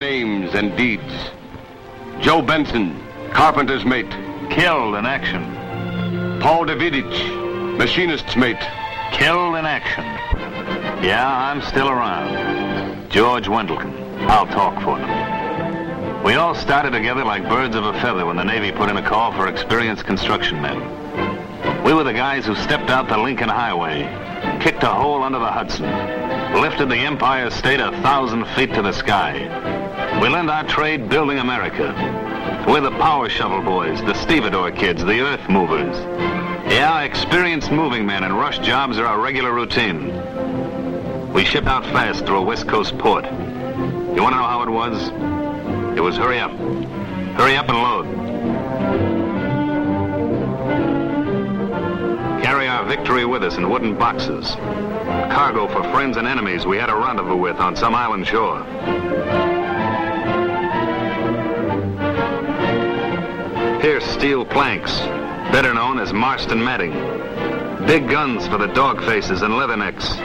Names and deeds. Joe Benson, carpenter's mate. Killed in action. Paul Davidich, machinist's mate. Killed in action. Yeah, I'm still around. George Wendelken. I'll talk for them. We all started together like birds of a feather when the Navy put in a call for experienced construction men. We were the guys who stepped out the Lincoln Highway, kicked a hole under the Hudson, lifted the Empire State 1,000 feet to the sky. We learned our trade building America. We're the power shovel boys, the stevedore kids, the earth movers. Yeah, experienced moving men and rush jobs are our regular routine. We shipped out fast through a West Coast port. You want to know how it was? It was hurry up. Hurry up and load. Carry our victory with us in wooden boxes. Cargo for friends and enemies we had a rendezvous with on some island shore. Here's steel planks, better known as Marston matting. Big guns for the dog faces and leathernecks.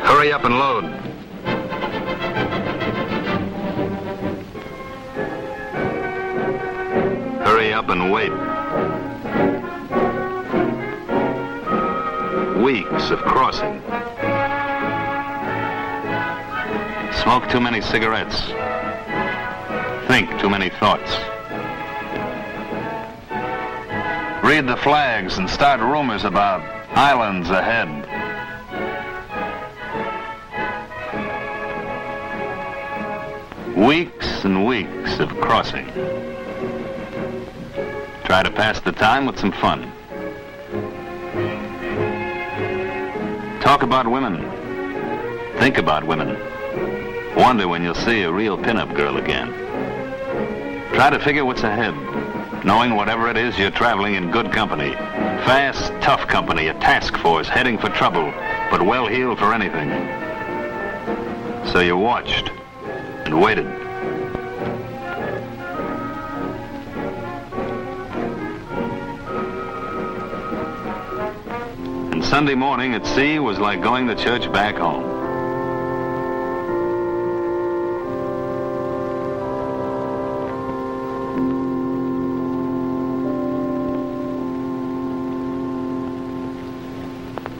Hurry up and load. Hurry up and wait. Weeks of crossing. Smoke too many cigarettes. Think too many thoughts. Read the flags and start rumors about islands ahead. Weeks and weeks of crossing. Try to pass the time with some fun. Talk about women. Think about women. Wonder when you'll see a real pinup girl again. Try to figure what's ahead, knowing whatever it is you're traveling in good company. Fast, tough company, a task force heading for trouble, but well-heeled for anything. So you watched and waited. And Sunday morning at sea was like going to church back home.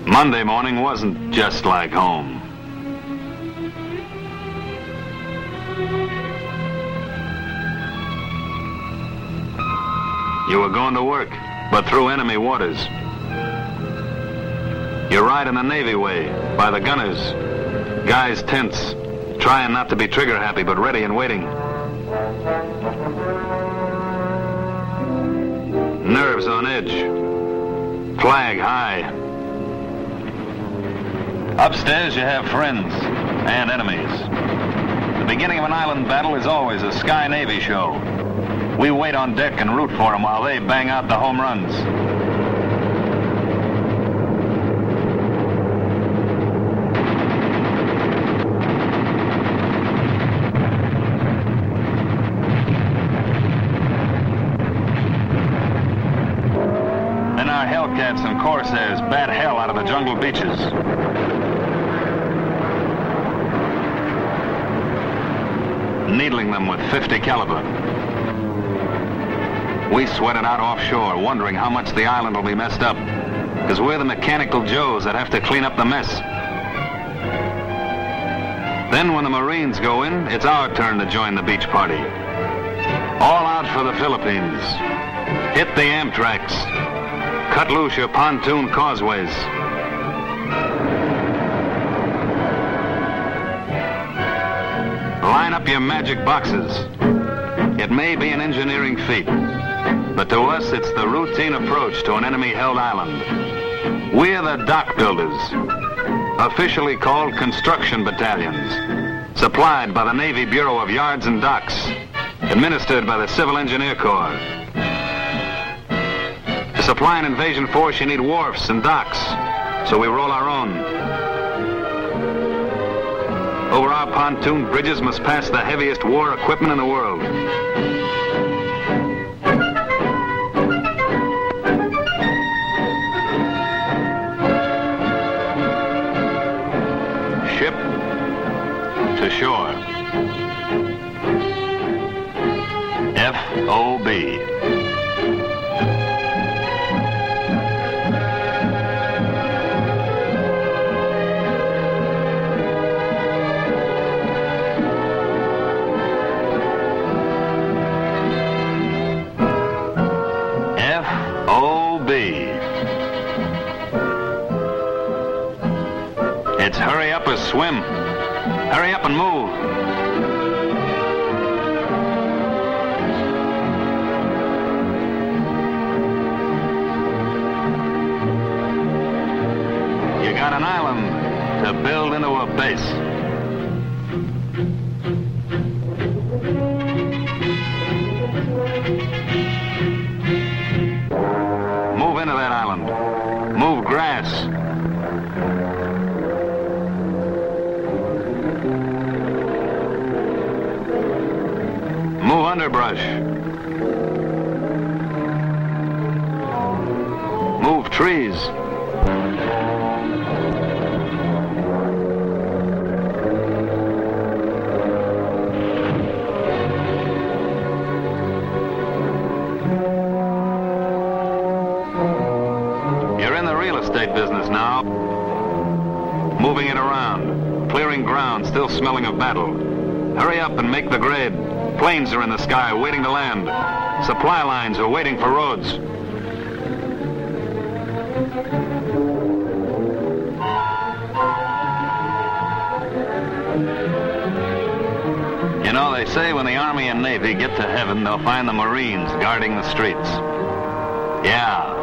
Monday morning wasn't just like home. You were going to work, but through enemy waters. You ride in the Navy way, by the gunners. Guys tense, trying not to be trigger happy, but ready and waiting. Nerves on edge. Flag high. Upstairs you have friends and enemies. The beginning of an island battle is always a Sky Navy show. We wait on deck and root for them while they bang out the home runs. Then our Hellcats and Corsairs bat hell out of the jungle beaches. Needling them with .50 caliber. We sweat it out offshore, wondering how much the island will be messed up, because we're the mechanical Joes that have to clean up the mess. Then when the Marines go in, it's our turn to join the beach party. All out for the Philippines. Hit the Amtraks. Cut loose your pontoon causeways. Line up your magic boxes. It may be an engineering feat, but to us it's the routine approach to an enemy-held island. We're the dock builders, officially called construction battalions, supplied by the Navy Bureau of Yards and Docks, administered by the Civil Engineer Corps. To supply an invasion force, you need wharfs and docks, so we roll our own. Over our pontoon bridges must pass the heaviest war equipment in the world. Ship to shore. swim. Hurry up and move. You got an island to build into a base. Move into that island. Move grass. Move underbrush. Move trees. You're in the real estate business now. Moving it around. Clearing ground, still smelling of battle. Hurry up and make the grade. Planes are in the sky waiting to land. Supply lines are waiting for roads. You know, they say when the Army and Navy get to heaven, they'll find the Marines guarding the streets. Yeah,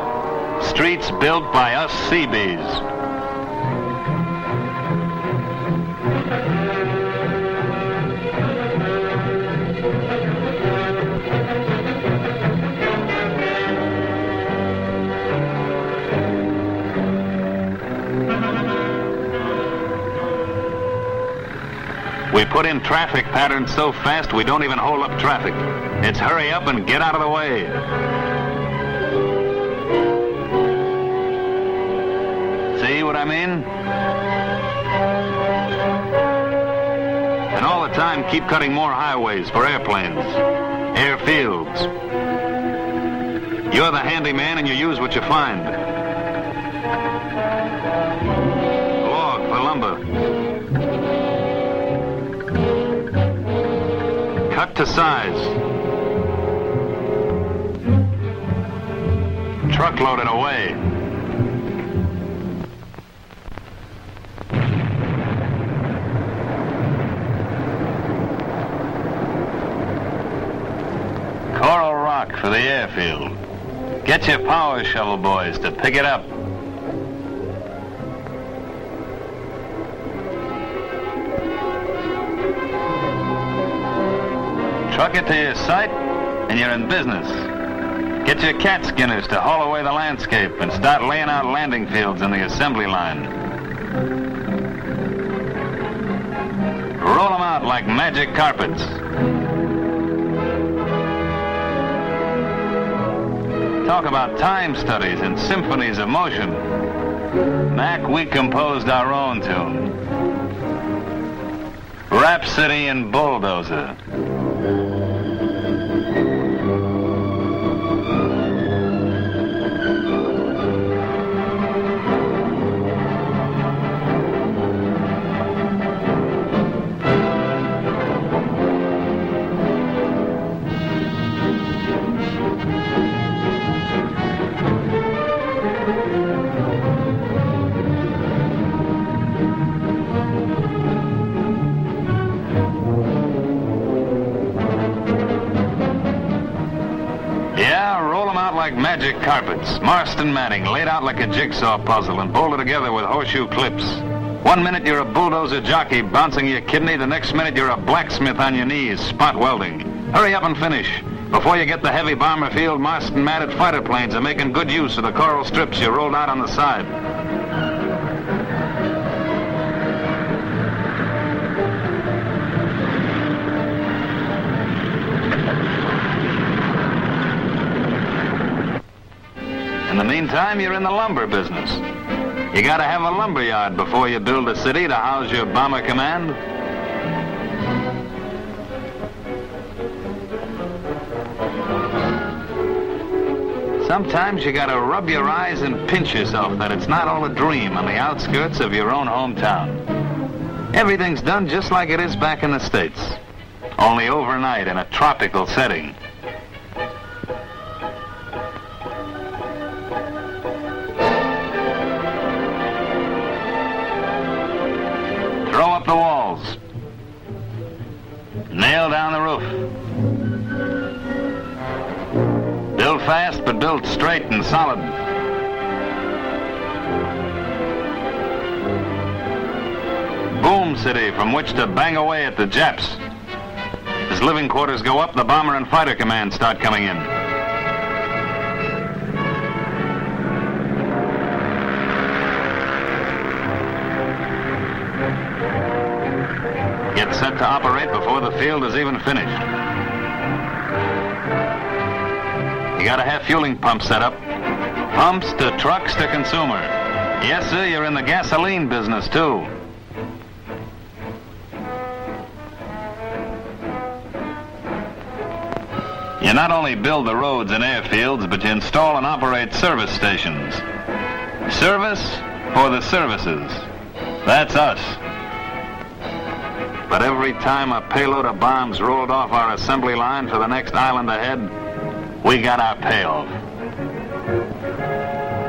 streets built by us Seabees. We put in traffic patterns so fast we don't even hold up traffic. It's hurry up and get out of the way. See what I mean? And all the time keep cutting more highways for airplanes, airfields. You're the handyman and you use what you find. Log for lumber. Cut to size. Truckload it away. Coral rock for the airfield. Get your power shovel boys to pick it up. Truck it to your site, and you're in business. Get your cat skinners to haul away the landscape and start laying out landing fields in the assembly line. Roll them out like magic carpets. Talk about time studies and symphonies of motion. Mac, we composed our own tune. Rhapsody and Bulldozer. Like magic carpets, Marston matting laid out like a jigsaw puzzle and bolted together with horseshoe clips. One minute you're a bulldozer jockey bouncing your kidney, the next minute you're a blacksmith on your knees, spot welding. Hurry up and finish. Before you get the heavy bomber field, Marston matted fighter planes are making good use of the coral strips you rolled out on the side. In the meantime, you're in the lumber business. You gotta have a lumber yard before you build a city to house your bomber command. Sometimes you gotta rub your eyes and pinch yourself that it's not all a dream on the outskirts of your own hometown. Everything's done just like it is back in the States, only overnight in a tropical setting. Throw Nail down the roof. Build fast, but build straight and solid. Boom city from which to bang away at the Japs. As living quarters go up, the bomber and fighter commands start coming in. Get set to operate before the field is even finished. You gotta have fueling pumps set up. Pumps to trucks to consumer. Yes, sir, you're in the gasoline business, too. You not only build the roads and airfields, but you install and operate service stations. Service for the services. That's us. But every time a payload of bombs rolled off our assembly line for the next island ahead, we got our payoff.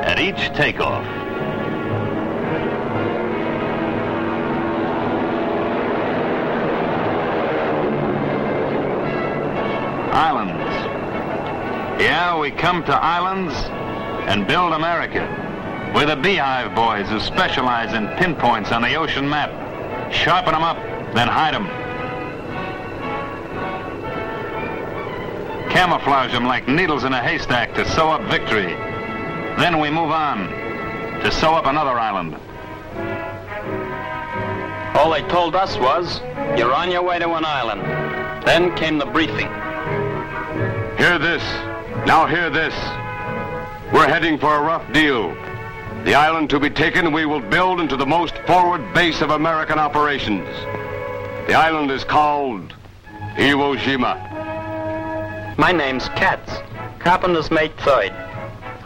At each takeoff. Islands. Yeah, we come to islands and build America. We're the Beehive boys who specialize in pinpoints on the ocean map. Sharpen them up, then hide them. Camouflage them like needles in a haystack to sew up victory. Then we move on to sew up another island. All they told us was, you're on your way to an island. Then came the briefing. Hear this. Now hear this. We're heading for a rough deal. The island to be taken we will build into the most forward base of American operations. The island is called Iwo Jima. My name's Katz, carpenter's mate 3rd.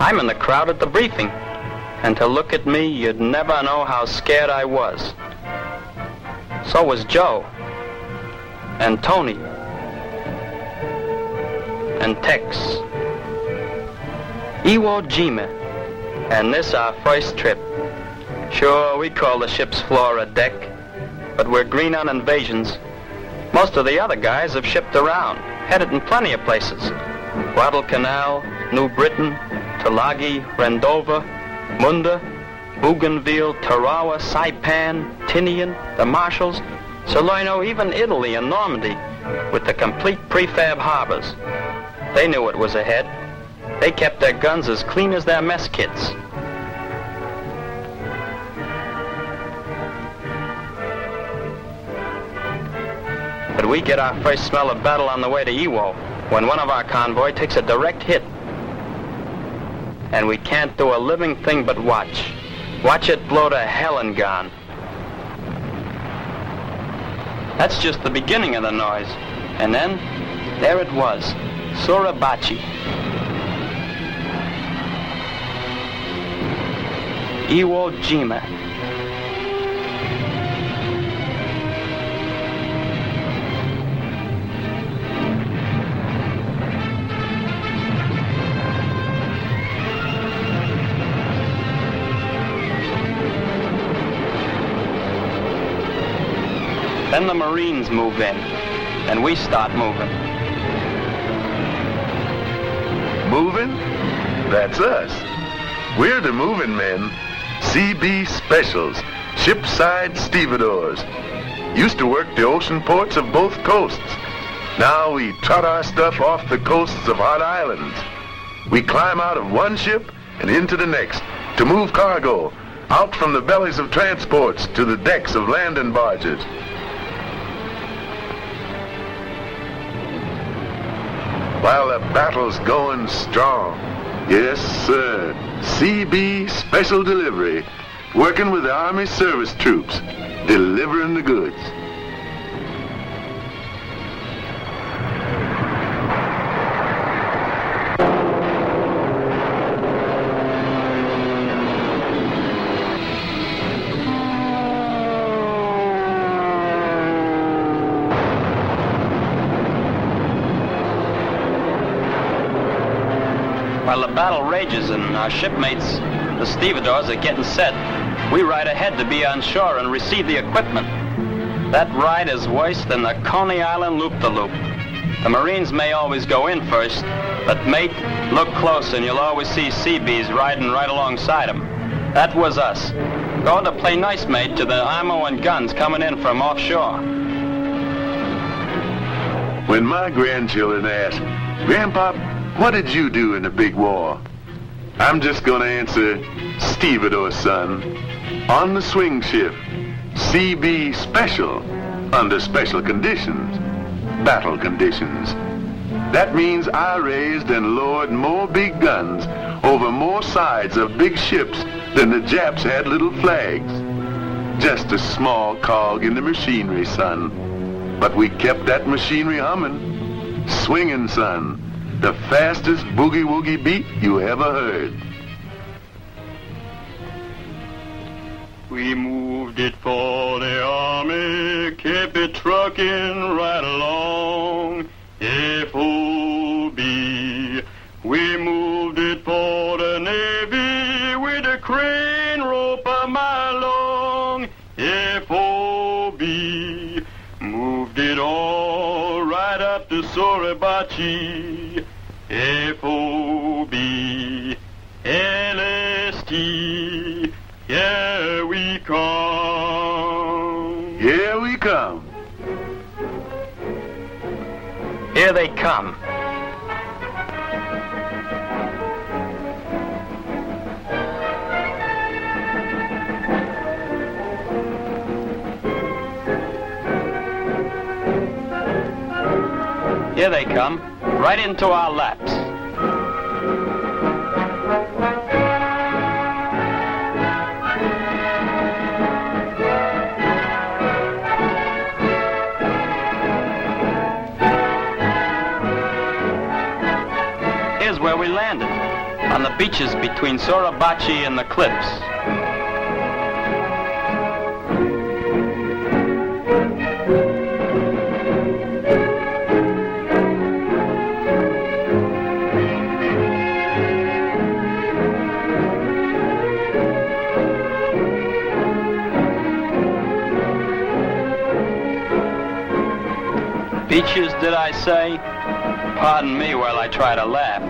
I'm in the crowd at the briefing. And to look at me, you'd never know how scared I was. So was Joe. And Tony. And Tex. Iwo Jima. And this our first trip. Sure, we call the ship's floor a deck, but we're green on invasions. Most of the other guys have shipped around, headed in plenty of places. Guadalcanal, New Britain, Tulagi, Rendova, Munda, Bougainville, Tarawa, Saipan, Tinian, the Marshalls, Salerno, even Italy and Normandy, with the complete prefab harbors. They knew what was ahead. They kept their guns as clean as their mess kits. But we get our first smell of battle on the way to Iwo, when one of our convoy takes a direct hit. And we can't do a living thing but watch. Watch it blow to hell and gone. That's just the beginning of the noise. And then, there it was, Suribachi. Iwo Jima. Then the Marines move in, and we start moving. Moving? That's us. We're the moving men. CB Specials, shipside stevedores. Used to work the ocean ports of both coasts. Now we trot our stuff off the coasts of hot islands. We climb out of one ship and into the next to move cargo out from the bellies of transports to the decks of landing barges. While the battle's going strong. Yes, sir. CB Special Delivery, working with the Army service troops, delivering the goods. While the battle rages and our shipmates, the stevedores, are getting set, we ride ahead to be on shore and receive the equipment. That ride is worse than the Coney Island loop-the-loop. The Marines may always go in first, but mate, look close and you'll always see Seabees riding right alongside them. That was us. Going to play nice, mate, to the ammo and guns coming in from offshore. When my grandchildren ask, Grandpa, what did you do in the big war? I'm just going to answer, stevedore, son. On the swing ship, Seabee Special, under special conditions, battle conditions. That means I raised and lowered more big guns over more sides of big ships than the Japs had little flags. Just a small cog in the machinery, son. But we kept that machinery humming, swinging, son. The fastest boogie-woogie beat you ever heard. We moved it for the Army, kept it trucking right along. FOB. We moved it for the Navy with a crane rope a mile long. FOB. Moved it all right up to Suribachi. FOB. LST. Here we come. Here we come. Here they come. Here they come, right into our laps. Here's where we landed, on the beaches between Suribachi and the cliffs. Beaches, did I say? Pardon me while I try to laugh.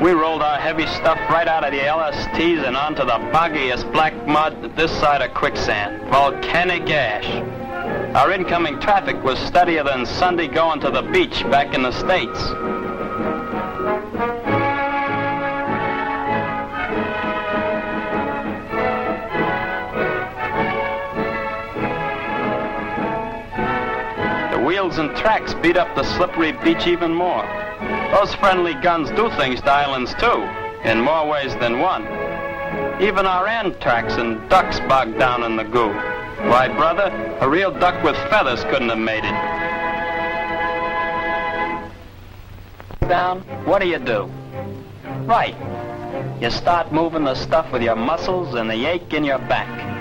We rolled our heavy stuff right out of the LSTs and onto the boggiest black mud this side of quicksand. Volcanic ash. Our incoming traffic was steadier than Sunday going to the beach back in the States. Wheels and tracks beat up the slippery beach even more. Those friendly guns do things to islands too, in more ways than one. Even our anthrax and ducks bogged down in the goo. Why, brother, a real duck with feathers couldn't have made it. Down, what do? Right, you start moving the stuff with your muscles and the ache in your back.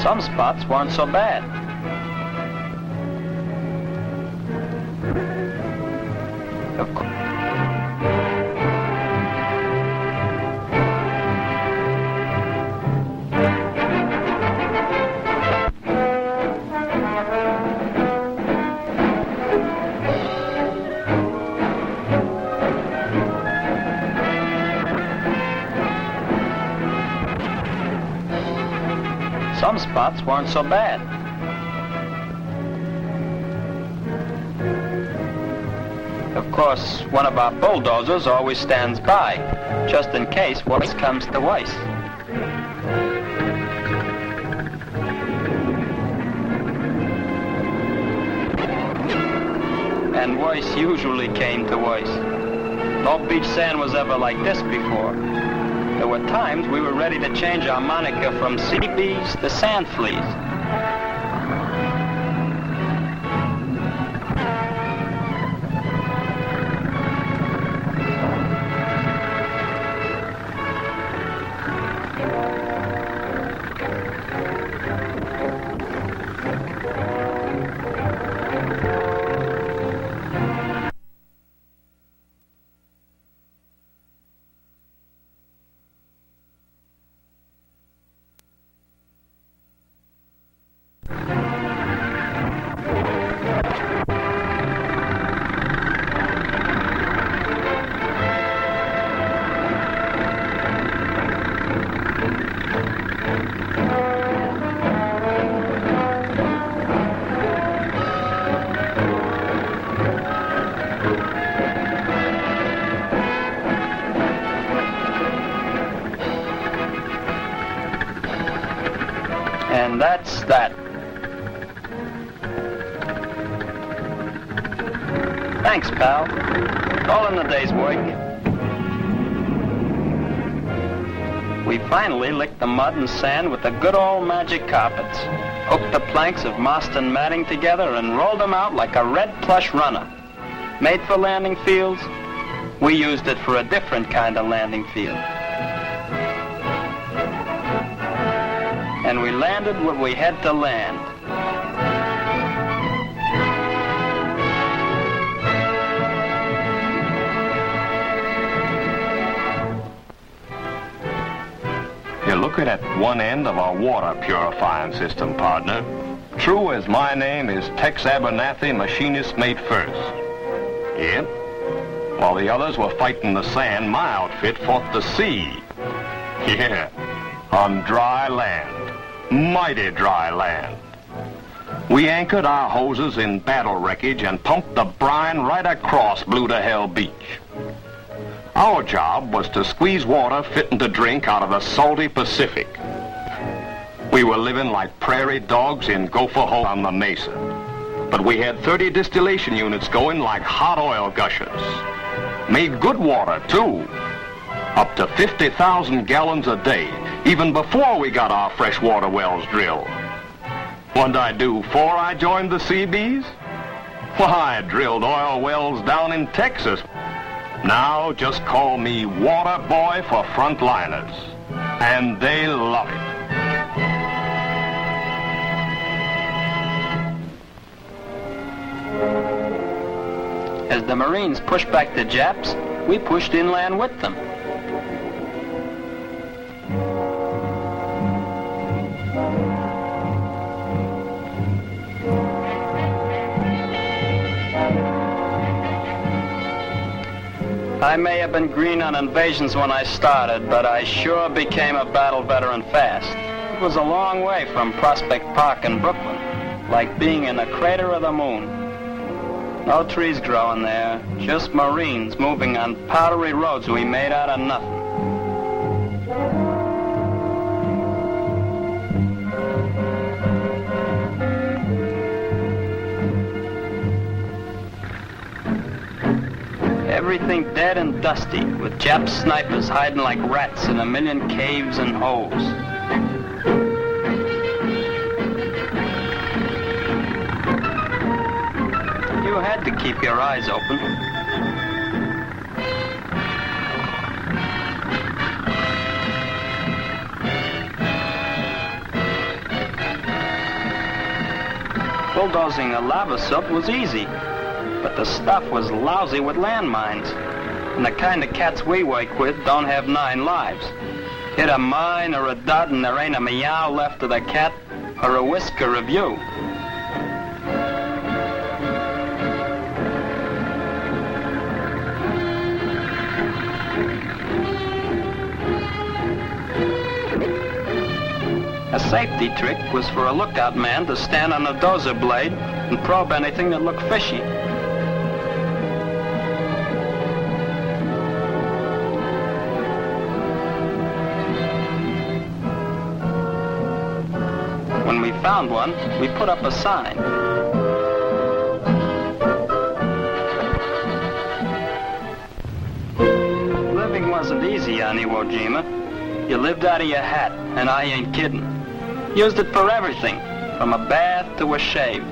Some spots weren't so bad. Of course. Some spots weren't so bad. Of course, one of our bulldozers always stands by, just in case worse comes to worse. And worse usually came to worse. No beach sand was ever like this before. There were times we were ready to change our moniker from Seabees to Sand Fleas. And that's that. Thanks, pal. All in the day's work. We finally licked the mud and sand with the good old magic carpets, hooked the planks of mast and matting together, and rolled them out like a red plush runner. Made for landing fields, we used it for a different kind of landing field. And we landed what we had to land. You're looking at one end of our water purifying system, partner. True as my name is Tex Abernathy, machinist mate first. Yep. While the others were fighting the sand, my outfit fought the sea. Yeah, on dry land. Mighty dry land. We anchored our hoses in battle wreckage and pumped the brine right across Blue to Hell Beach. Our job was to squeeze water fitting to drink out of the salty Pacific. We were living like prairie dogs in Gopher Hole on the Mesa. But we had 30 distillation units going like hot oil gushers. Made good water, too. Up to 50,000 gallons a day, even before we got our freshwater wells drilled. What'd I do before I joined the Seabees? Why, I drilled oil wells down in Texas. Now just call me Water Boy for frontliners. And they love it. As the Marines pushed back the Japs, we pushed inland with them. I may have been green on invasions when I started, but I sure became a battle veteran fast. It was a long way from Prospect Park in Brooklyn, like being in a crater of the moon. No trees growing there, just Marines moving on powdery roads we made out of nothing. Everything dead and dusty, with Jap snipers hiding like rats in a million caves and holes. You had to keep your eyes open. Bulldozing a lava soap was easy, but the stuff was lousy with landmines. And the kind of cats we work with don't have 9 lives. Hit a mine or a dud and there ain't a meow left of the cat or a whisker of you. A safety trick was for a lookout man to stand on a dozer blade and probe anything that looked fishy. When we found one, we put up a sign. Living wasn't easy on Iwo Jima. You lived out of your hat, and I ain't kidding. Used it for everything, from a bath to a shave.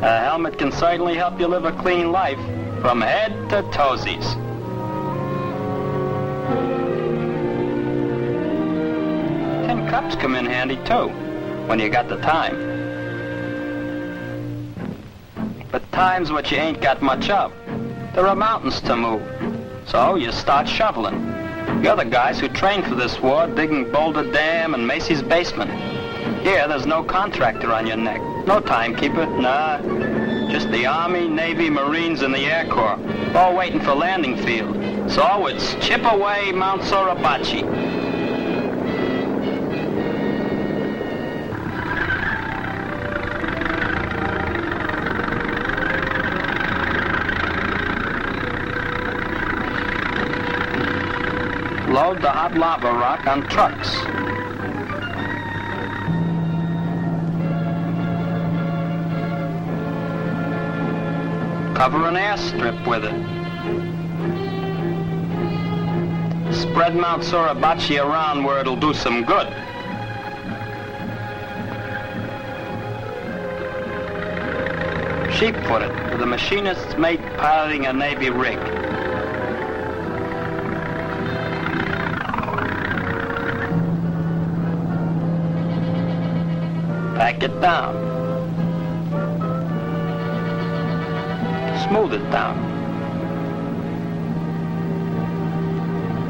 A helmet can certainly help you live a clean life, from head to toesies. Tin cups come in handy too, when you got the time. But time's what you ain't got much of. There are mountains to move, so you start shoveling. You're the guys who trained for this war, digging Boulder Dam and Macy's basement. Here, there's no contractor on your neck, no timekeeper, nah. Just the Army, Navy, Marines, and the Air Corps, all waiting for landing field. So it's chip away Mount Suribachi. load the hot lava rock on trucks. Cover an airstrip with it. Spread Mount Suribachi around where it'll do some good. Sheepfoot it with a machinist's mate piloting a Navy rig. Pack it down. Smooth it down.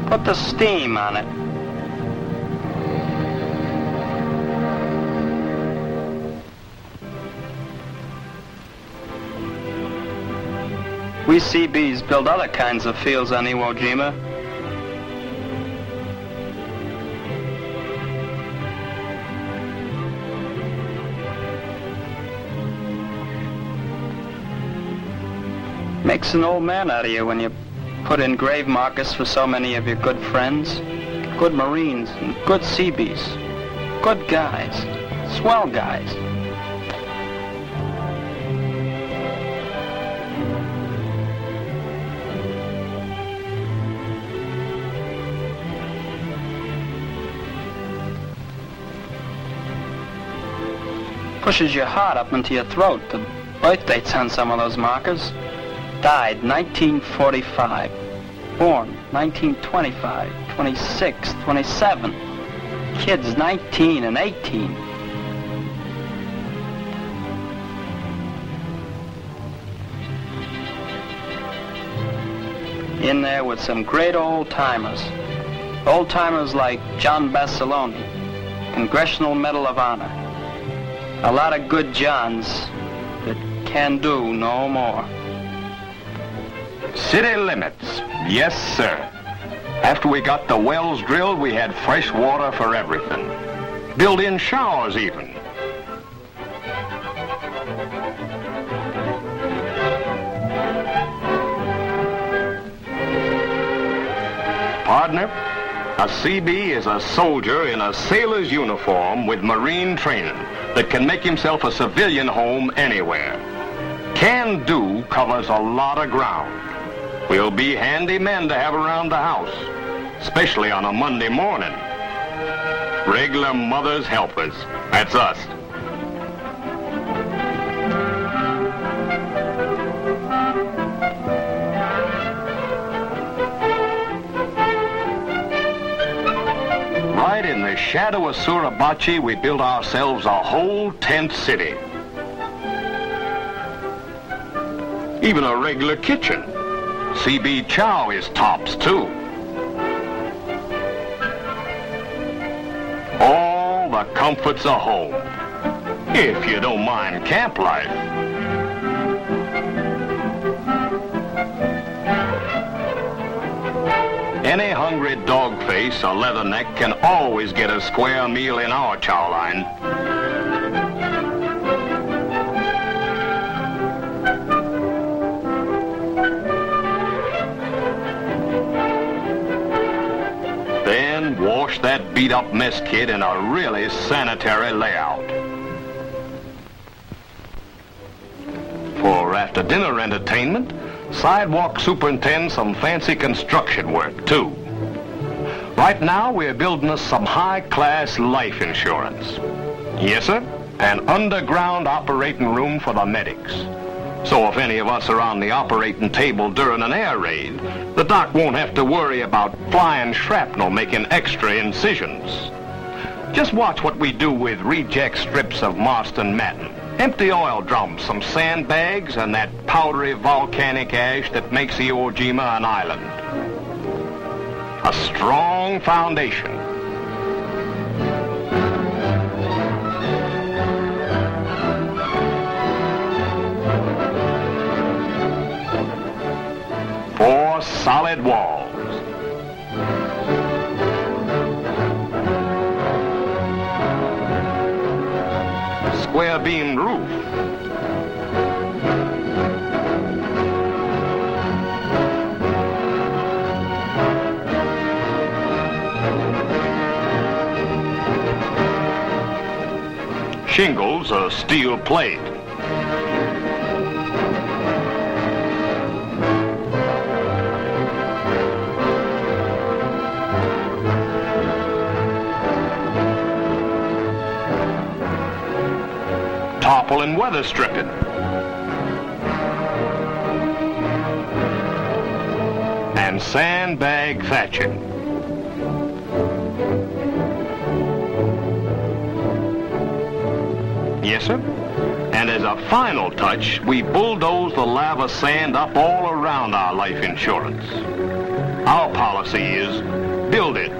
Put the steam on it. We Seabees build other kinds of fields on Iwo Jima. Makes an old man out of you when you put in grave markers for so many of your good friends, good Marines, and good Seabees, good guys, swell guys. Pushes your heart up into your throat. The birth dates on some of those markers. Died 1945. Born 1925, 26, 27. Kids 19 and 18. In there with some great old-timers. Old-timers like John Bassaloni, Congressional Medal of Honor. A lot of good Johns that can do no more. City limits. Yes, sir. After we got the wells drilled, we had fresh water for everything. Built-in showers even. Partner, a Seabee is a soldier in a sailor's uniform with Marine training that can make himself a civilian home anywhere. Can do covers a lot of ground. We'll be handy men to have around the house, especially on a Monday morning. Regular mother's helpers. That's us. Right in the shadow of Suribachi, we built ourselves a whole tent city. Even a regular kitchen. Seabee chow is tops, too. All the comforts of home, if you don't mind camp life. Any hungry dogface or leatherneck can always get a square meal in our chow line. Then wash that beat-up mess kit in a really sanitary layout. For after-dinner entertainment, Sidewalk superintends some fancy construction work, too. Right now, we're building us some high-class life insurance. Yes, sir, an underground operating room for the medics. So if any of us are on the operating table during an air raid, the doc won't have to worry about flying shrapnel making extra incisions. Just watch what we do with reject strips of Marston matting. Empty oil drums, some sandbags, and that powdery volcanic ash that makes Iwo Jima an island. A strong foundation. Four solid walls. Square beamed roof. Shingles are steel plate. Tarpaulin weather stripping. And sandbag thatching. Yes, sir. And as a final touch, we bulldoze the lava sand up all around our life insurance. Our policy is build it,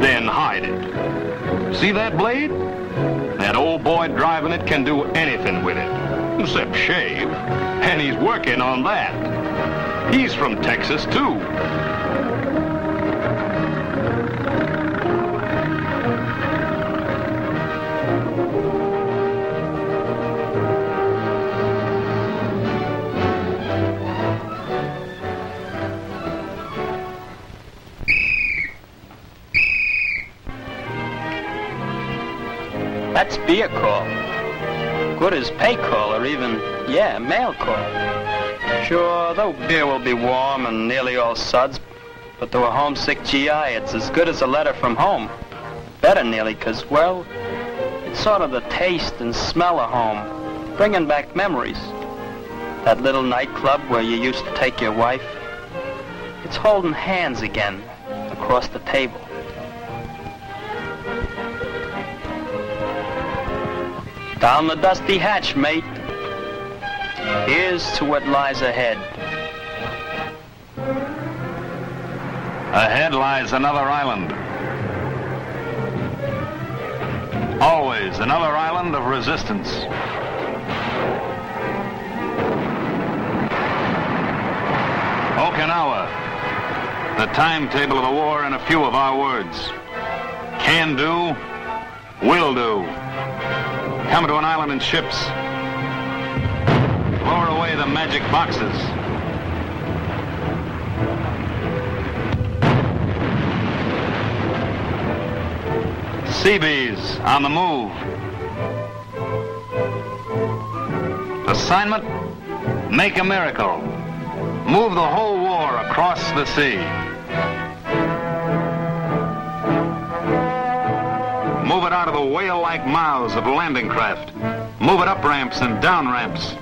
then hide it. See that blade? That old boy driving it can do anything with it, except shave. And he's working on that. He's from Texas, too. That's beer call. Good as pay call or even, mail call. Sure, though beer will be warm and nearly all suds, but to a homesick GI, it's as good as a letter from home. Better nearly, 'cause, well, it's sort of the taste and smell of home, bringing back memories. That little nightclub where you used to take your wife. It's holding hands again across the table. Down the dusty hatch, mate. Here's to what lies ahead. Ahead lies another island. Always another island of resistance. Okinawa. The timetable of the war in a few of our words. Can do, will do. Come to an island in ships. Lower away the magic boxes. Seabees on the move. Assignment, make a miracle. Move the whole war across the sea. Move it out of the whale-like mouths of landing craft. Move it up ramps and down ramps.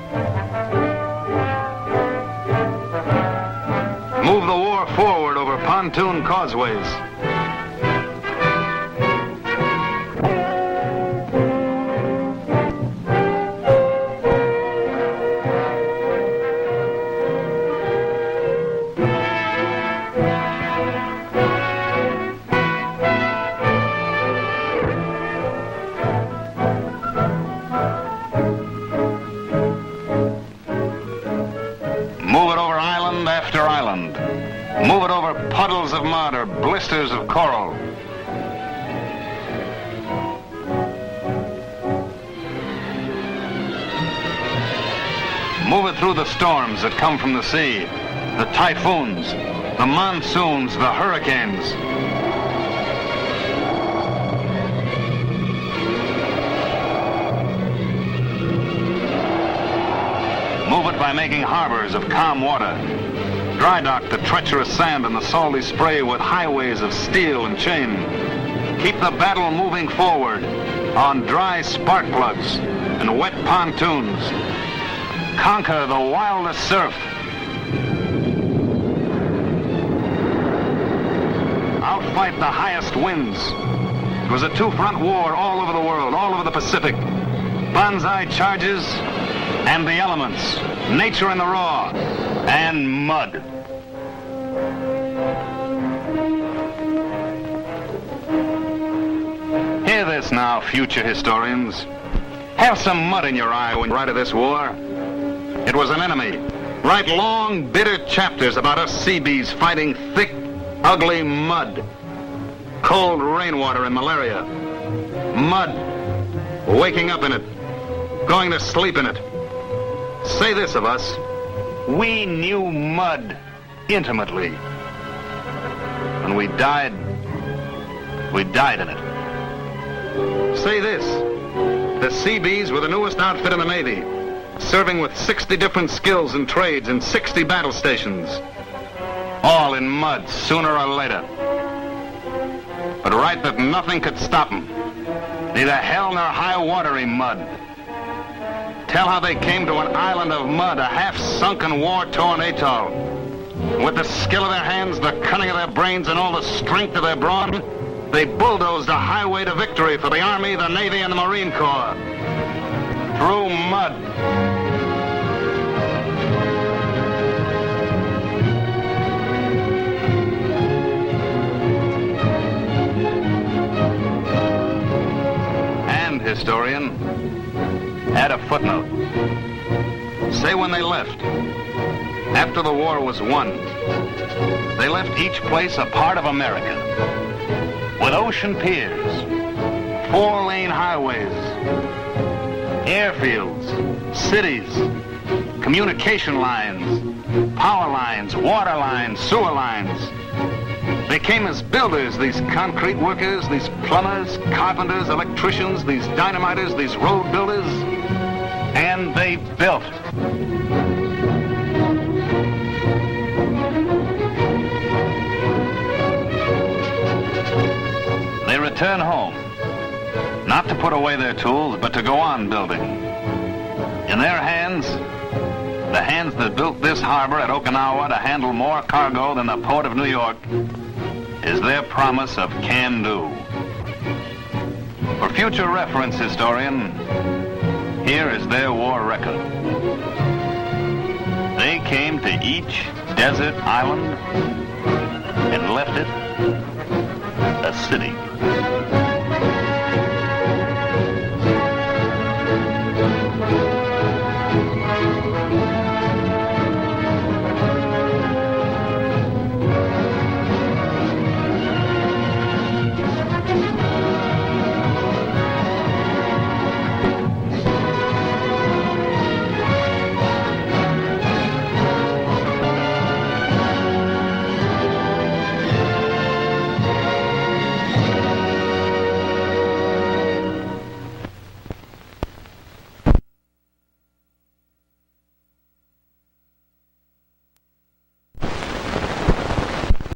Move the war forward over pontoon causeways. Move it over puddles of mud or blisters of coral. Move it through the storms that come from the sea, the typhoons, the monsoons, the hurricanes. Move it by making harbors of calm water. Dry dock the treacherous sand and the salty spray with highways of steel and chain. Keep the battle moving forward on dry spark plugs and wet pontoons. Conquer the wildest surf. Outfight the highest winds. It was a two-front war all over the world, all over the Pacific. Banzai charges and the elements, nature in the raw, and mud. Hear this now, future historians. Have some mud in your eye when you write of this war. It was an enemy. Write long, bitter chapters about us Seabees fighting thick, ugly mud. Cold rainwater and malaria. Mud. Waking up in it. Going to sleep in it. Say this of us. We knew mud intimately. When we died, We died in it. Say this, the Seabees were the newest outfit in the Navy, serving with 60 different skills and trades in 60 battle stations. All in mud, sooner or later. But right that nothing could stop them. Neither hell nor high watery mud. Tell how they came to an island of mud, a half-sunken, war-torn atoll. With the skill of their hands, the cunning of their brains, and all the strength of their brawn, they bulldozed a highway to victory for the Army, the Navy, and the Marine Corps. Through mud. And, historian, add a footnote. Say when they left. After the war was won, they left each place a part of America. With ocean piers, 4-lane highways, airfields, cities, communication lines, power lines, water lines, sewer lines. They came as builders, these concrete workers, these plumbers, carpenters, electricians, these dynamiters, these road builders, and they built. They return home, not to put away their tools, but to go on building. In their hands, the hands that built this harbor at Okinawa to handle more cargo than the Port of New York, is their promise of can-do. For future reference, historian, here is their war record. They came to each desert island and left it a city.